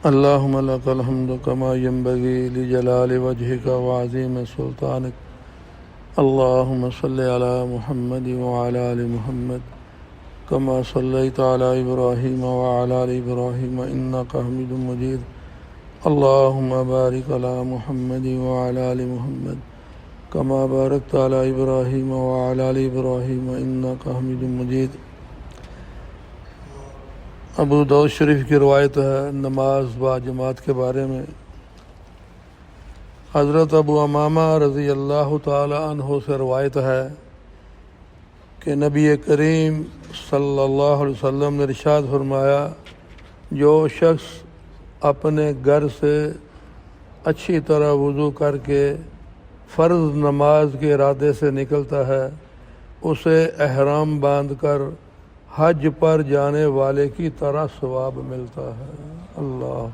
اللهم لك الحمد كما ينبغي لجلال وجهك وعظيم سلطانك. اللهم صل على محمد وعلى آل محمد كما صليت على إبراهيم وعلى آل إبراهيم إنك حميد مجيد. اللهم بارك على محمد وعلى آل محمد كما باركت على إبراهيم وعلى آل إبراهيم إنك حميد مجيد. ابو داؤد شریف کی روایت ہے نماز با جماعت کے بارے میں. حضرت ابو امامہ رضی اللہ تعالی عنہ سے روایت ہے کہ نبی کریم صلی اللہ علیہ وسلم نے ارشاد فرمایا، جو شخص اپنے گھر سے اچھی طرح وضو کر کے فرض نماز کے ارادے سے نکلتا ہے، اسے احرام باندھ کر حج پر جانے والے کی طرح ثواب ملتا ہے. اللہ.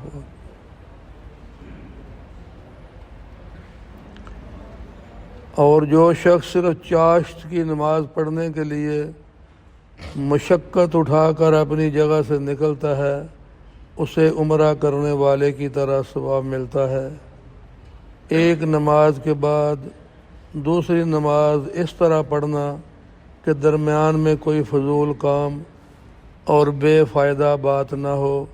اور جو شخص صرف چاشت کی نماز پڑھنے کے لیے مشقت اٹھا کر اپنی جگہ سے نکلتا ہے، اسے عمرہ کرنے والے کی طرح ثواب ملتا ہے. ایک نماز کے بعد دوسری نماز اس طرح پڑھنا کہ درمیان میں کوئی فضول کام اور بے فائدہ بات نہ ہو،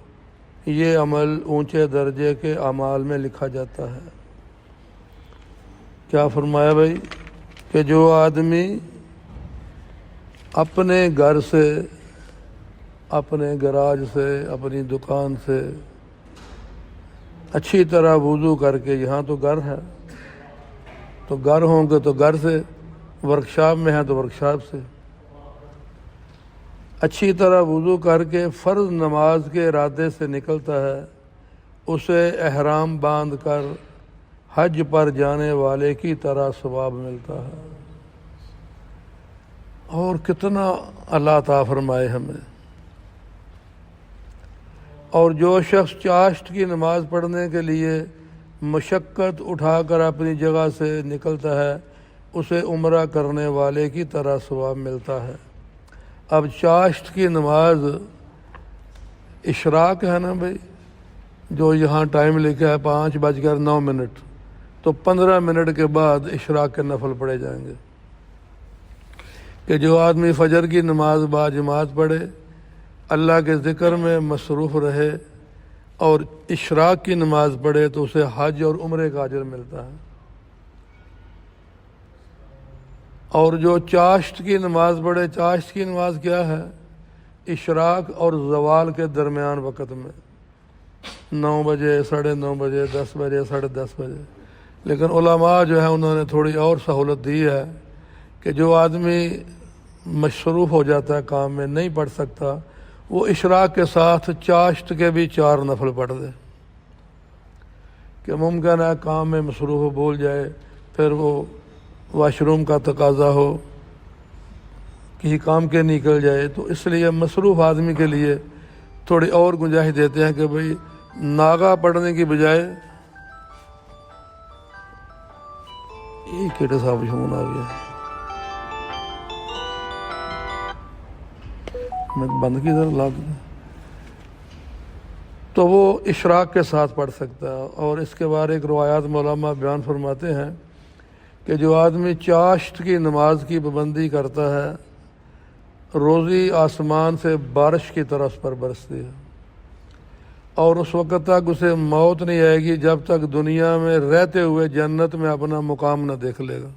یہ عمل اونچے درجے کے اعمال میں لکھا جاتا ہے. کیا فرمایا بھائی کہ جو آدمی اپنے گھر سے، اپنے گراج سے، اپنی دکان سے اچھی طرح وضو کر کے، یہاں تو گھر ہے تو گھر ہوں گے تو گھر سے، ورکشاپ میں ہے تو ورکشاپ سے، اچھی طرح وضو کر کے فرض نماز کے ارادے سے نکلتا ہے، اسے احرام باندھ کر حج پر جانے والے کی طرح ثواب ملتا ہے. اور کتنا اللہ عطا فرمائے ہمیں. اور جو شخص چاشت کی نماز پڑھنے کے لیے مشقت اٹھا کر اپنی جگہ سے نکلتا ہے، اسے عمرہ کرنے والے کی طرح ثواب ملتا ہے. اب چاشت کی نماز اشراق ہے نا بھائی، جو یہاں ٹائم لکھا ہے 5:09، تو 15 منٹ کے بعد اشراق کے نفل پڑھے جائیں گے. کہ جو آدمی فجر کی نماز با جماعت پڑھے، اللہ کے ذکر میں مصروف رہے اور اشراق کی نماز پڑھے تو اسے حج اور عمرے کا اجر ملتا ہے. اور جو چاشت کی نماز پڑھے، چاشت کی نماز کیا ہے؟ اشراق اور زوال کے درمیان وقت میں، 9 بجے، 9:30 بجے، 10 بجے، 10:30 بجے. لیکن علماء جو ہیں انہوں نے تھوڑی اور سہولت دی ہے کہ جو آدمی مصروف ہو جاتا ہے کام میں، نہیں پڑھ سکتا، وہ اشراق کے ساتھ چاشت کے بھی 4 نفل پڑھ دے. کہ ممکن ہے کام میں مصروف ہو، بھول جائے، پھر وہ واش روم کا تقاضا ہو، کسی کام کے نکل جائے، تو اس لیے مصروف آدمی کے لیے تھوڑی اور گنجائش دیتے ہیں کہ بھئی ناغہ پڑھنے کی بجائے یہ کیٹے صاحب شمون آ گیا، میں بند کی ذرا لا دوں، تو وہ اشراق کے ساتھ پڑھ سکتا ہے. اور اس کے بارے ایک روایات میں علماء بیان فرماتے ہیں کہ جو آدمی چاشت کی نماز کی پابندی کرتا ہے، روزی آسمان سے بارش کی طرح اس پر برستی ہے، اور اس وقت تک اسے موت نہیں آئے گی جب تک دنیا میں رہتے ہوئے جنت میں اپنا مقام نہ دیکھ لے گا.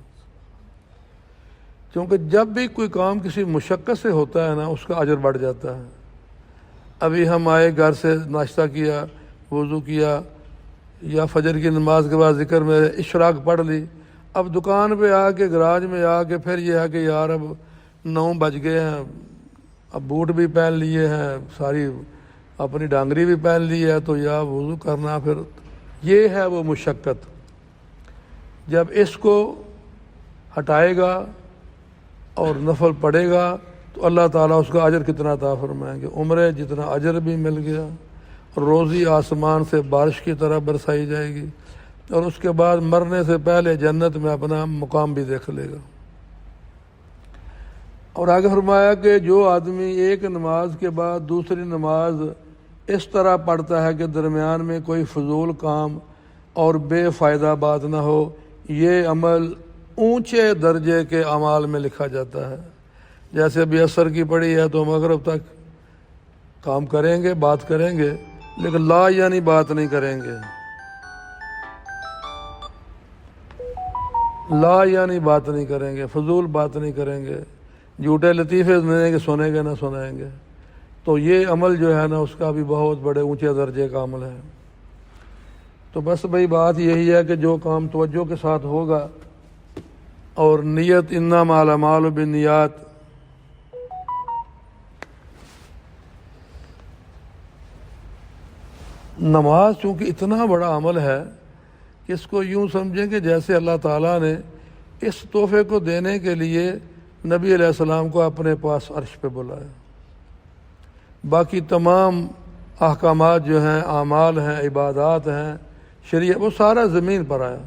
کیونکہ جب بھی کوئی کام کسی مشقت سے ہوتا ہے نا، اس کا اجر بڑھ جاتا ہے. ابھی ہم آئے، گھر سے ناشتہ کیا، وضو کیا، یا فجر کی نماز کے بعد ذکر میں اشراق پڑھ لی، اب دکان پہ آ کے، گراج میں آ کے پھر یہ ہے کہ یار اب 9 بج گئے ہیں، اب بوٹ بھی پہن لیے ہیں، ساری اپنی ڈانگری بھی پہن لی ہے، تو یا وضو کرنا، پھر یہ ہے وہ مشقت. جب اس کو ہٹائے گا اور نفل پڑھے گا تو اللہ تعالیٰ اس کا اجر کتنا عطا فرمائیں گے. عمرے جتنا اجر بھی مل گیا، روزی آسمان سے بارش کی طرح برسائی جائے گی، اور اس کے بعد مرنے سے پہلے جنت میں اپنا مقام بھی دیکھ لے گا. اور آگے فرمایا کہ جو آدمی ایک نماز کے بعد دوسری نماز اس طرح پڑھتا ہے کہ درمیان میں کوئی فضول کام اور بے فائدہ بات نہ ہو، یہ عمل اونچے درجے کے اعمال میں لکھا جاتا ہے۔ جیسے ابھی عصر کی پڑھی ہے تو مغرب تک کام کریں گے، بات کریں گے، لیکن لا یعنی بات نہیں کریں گے، لا یعنی بات نہیں کریں گے، فضول بات نہیں کریں گے، جھوٹے لطیفے سنیں گے، سنیں گے نہ سنائیں گے۔ تو یہ عمل جو ہے نا اس کا بھی بہت بڑے اونچے درجے کا عمل ہے۔ تو بس بھائی بات یہی ہے کہ جو کام توجہ کے ساتھ ہوگا اور نیت انما الاعمال بالنیات، نماز چونکہ اتنا بڑا عمل ہے کہ اس کو یوں سمجھیں کہ جیسے اللہ تعالیٰ نے اس تحفے کو دینے کے لیے نبی علیہ السلام کو اپنے پاس عرش پہ بلایا۔ باقی تمام احکامات جو ہیں، اعمال ہیں، عبادات ہیں، شریعت، وہ سارا زمین پر آیا،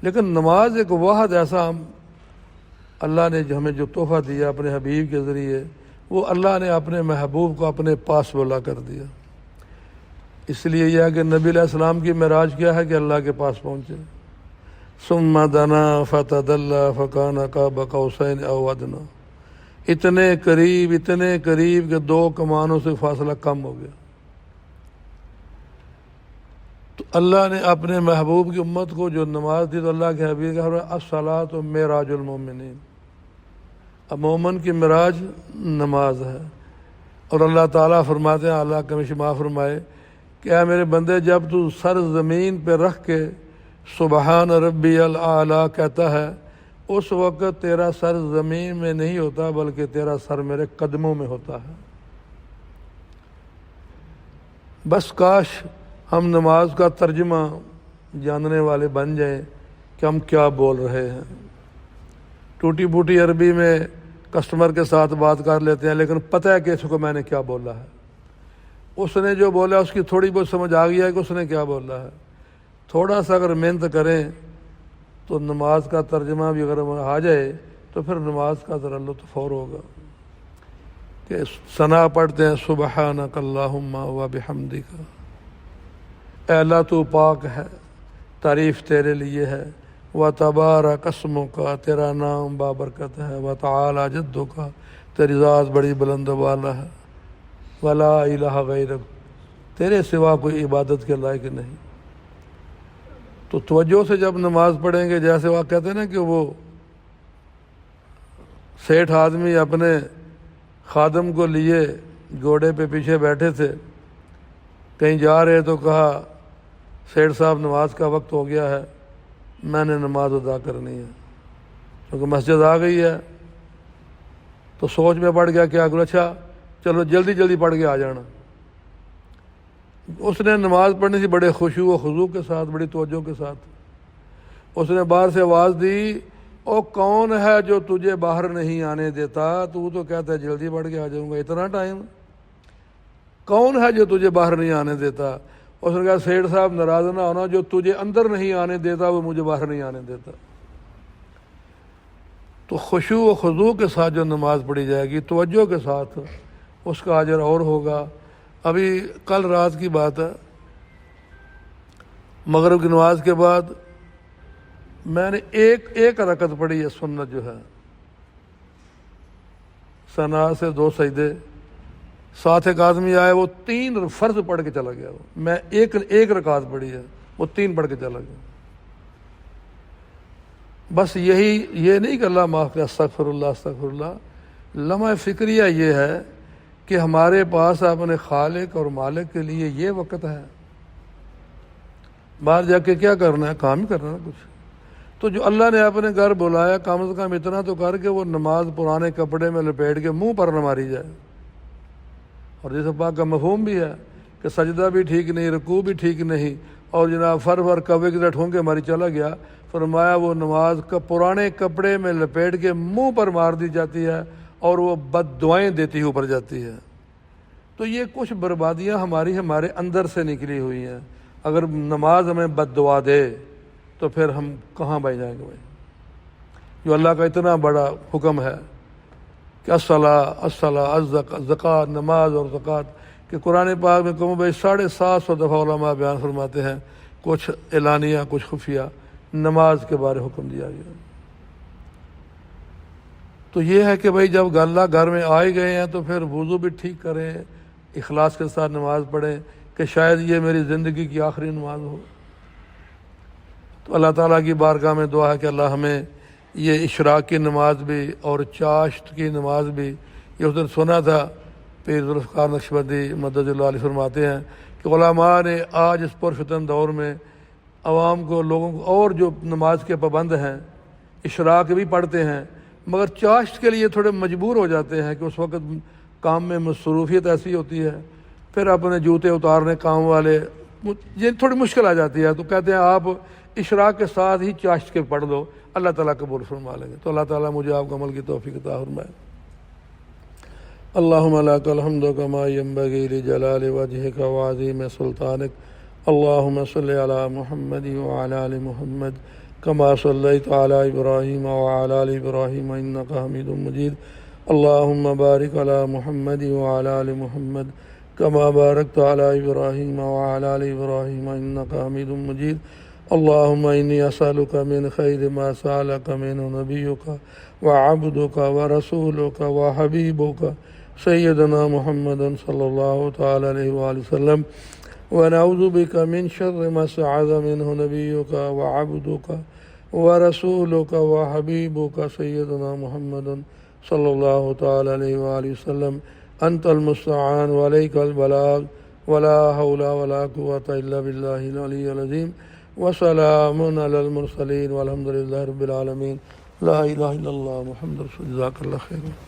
لیکن نماز ایک واحد ایسا اللہ نے ہمیں جو تحفہ دیا اپنے حبیب کے ذریعے، وہ اللہ نے اپنے محبوب کو اپنے پاس بلا کر دیا۔ اس لیے یہ ہے کہ نبی علیہ السلام کی معراج کیا ہے کہ اللہ کے پاس پہنچے۔ ثم دنا فتدلی فکان قاب قوسین او ادنی، اتنے قریب کہ 2 کمانوں سے فاصلہ کم ہو گیا۔ تو اللہ نے اپنے محبوب کی امت کو جو نماز دی تو اللہ کے حبیب کا فرمایا الصلاۃ معراج المومنین، اب مومن کی معراج نماز ہے۔ اور اللہ تعالیٰ فرماتے ہیں، اللہ کا شما فرمائے کہ اے میرے بندے، جب تو سر زمین پہ رکھ کے سبحان ربی الاعلیٰ کہتا ہے، اس وقت تیرا سر زمین میں نہیں ہوتا بلکہ تیرا سر میرے قدموں میں ہوتا ہے۔ بس کاش ہم نماز کا ترجمہ جاننے والے بن جائیں کہ ہم کیا بول رہے ہیں۔ ٹوٹی پھوٹی عربی میں کسٹمر کے ساتھ بات کر لیتے ہیں، لیکن پتہ ہے کہ اس کو میں نے کیا بولا ہے۔ اس نے جو بولا اس کی تھوڑی بہت سمجھ آ گیا ہے کہ اس نے کیا بولا ہے۔ تھوڑا سا اگر محنت کریں تو نماز کا ترجمہ بھی اگر آ جائے تو پھر نماز کا ذرا لطف اور ہوگا۔ کہ ثنا پڑھتے ہیں سبحانک اللہم و بحمدک، اے اللہ تو پاک ہے، تعریف تیرے لیے ہے، و تبارک اسمک، تیرا نام بابرکت ہے، و تعالی جدک، تیری ذات بڑی بلند و بالا ہے، ولا الہ غیرک، تیرے سوا کوئی عبادت کے لائق نہیں۔ تو توجہ سے جب نماز پڑھیں گے، جیسے وہ کہتے ہیں نا کہ وہ سیٹھ آدمی اپنے خادم کو لیے گھوڑے پہ پیچھے بیٹھے تھے، کہیں جا رہے تو کہا سیٹھ صاحب نماز کا وقت ہو گیا ہے، میں نے نماز ادا کرنی ہے کیونکہ مسجد آ گئی ہے۔ تو سوچ میں پڑ گیا کیا کروں، اچھا چلو جلدی پڑھ کے آ جانا۔ اس نے نماز پڑھنی تھی بڑے خشوع و خضوع کے ساتھ، بڑی توجہ کے ساتھ۔ اس نے باہر سے آواز دی، او کون ہے جو تجھے باہر نہیں آنے دیتا؟ تو کہتا ہے جلدی پڑھ کے آ جاؤں گا، اتنا ٹائم؟ کون ہے جو تجھے باہر نہیں آنے دیتا؟ اس نے کہا سیٹھ صاحب ناراض نہ ہونا، جو تجھے اندر نہیں آنے دیتا وہ مجھے باہر نہیں آنے دیتا۔ تو خشوع و خضوع کے ساتھ جو نماز پڑھی جائے گی، توجہ کے ساتھ، اس کا اجر اور ہوگا۔ ابھی کل رات کی بات ہے، مغرب کی نماز کے بعد میں نے ایک رکعت پڑھی ہے، سنت جو ہے، ثنا سے 2 سجدے، ساتھ ایک آدمی آئے وہ 3 فرض پڑھ کے چلا گیا، میں ایک رکعت پڑھی ہے، وہ 3 پڑھ کے چلا گیا۔ بس یہ نہیں کہ اللہ معاف کرے، استغفر اللہ، لمحہ فکریہ یہ ہے کہ ہمارے پاس اپنے خالق اور مالک کے لیے یہ وقت ہے، باہر جا کے کیا کرنا ہے، کام ہی کرنا ہے کچھ۔ تو جو اللہ نے اپنے گھر بلایا، کم از کم اتنا تو کر کے وہ نماز پرانے کپڑے میں لپیٹ کے منہ پر نہ ماری جائے۔ اور جیسے پاک کا مفہوم بھی ہے کہ سجدہ بھی ٹھیک نہیں، رکوع بھی ٹھیک نہیں، اور جناب فر کوے کی طرح ٹھونکے ماری چلا گیا۔ فرمایا وہ نماز کا پرانے کپڑے میں لپیٹ کے منہ پر مار دی جاتی ہے اور وہ بد دعائیں دیتی اوپر جاتی ہے۔ تو یہ کچھ بربادیاں ہمارے اندر سے نکلی ہوئی ہیں۔ اگر نماز ہمیں بد دعا دے تو پھر ہم کہاں بہ جائیں گے بھائی؟ جو اللہ کا اتنا بڑا حکم ہے کہ الصلاۃ، زکوٰۃ، نماز اور زکوٰۃ، کہ قرآن پاک میں کم و بیش 750 دفعہ علماء بیان فرماتے ہیں، کچھ اعلانیہ کچھ خفیہ، نماز کے بارے حکم دیا گیا۔ تو یہ ہے کہ بھائی جب اللہ گھر میں آئے گئے ہیں تو پھر وضو بھی ٹھیک کریں، اخلاص کے ساتھ نماز پڑھیں کہ شاید یہ میری زندگی کی آخری نماز ہو۔ تو اللہ تعالیٰ کی بارگاہ میں دعا ہے کہ اللہ ہمیں یہ اشراق کی نماز بھی اور چاشت کی نماز بھی، یہ اس دن سنا تھا پیر ذوالفقار نقشبندی مدد اللہ علیہ فرماتے ہیں کہ علماء نے آج اس پرفتن دور میں عوام کو، لوگوں کو، اور جو نماز کے پابند ہیں اشراق بھی پڑھتے ہیں مگر چاشت کے لیے تھوڑے مجبور ہو جاتے ہیں کہ اس وقت کام میں مصروفیت ایسی ہوتی ہے، پھر اپنے جوتے اتارنے کام والے، یہ تھوڑی مشکل آ جاتی ہے، تو کہتے ہیں آپ اشراق کے ساتھ ہی چاشت کے پڑھ لو، اللہ تعالیٰ قبول فرما لیں گے۔ تو اللہ تعالیٰ مجھے آپ کو عمل کی توفیق عطا فرمائے۔ اللہم لک الحمد کما ینبغی لجلال وجہک وعظیم سلطانک، اللہم صلی علی محمد وعلی آل محمد کما صلیت علی ابراہیم وعلی آل ابراہیم انک حمید مجید، اللہم بارک علی محمد وعلی آل محمد کما بارکت علی ابراہیم وعلی آل ابراہیم انک حمید مجید، اللہم انی اسألک من خیر ما سألک منہ نبیک وعبدک ورسولک وحبیبک سیدنا محمد صلی اللہ تعالی علیہ وآلہ وسلم، ونعوذ بک من شر ما استعاذ منہ نبیک وعبدک ورسولک وحبیبک سیدنا محمد صلی اللہ تعالی علیہ وآلہ وسلم، انت المستعان وعلیک البلاغ ولا حول ولا قوة الا باللہ العلی العظیم، وسلام علی المرسلین والحمد للہ رب العالمین، لا الہ الا اللہ محمد رسول اللہ، جزاک اللہ خیر۔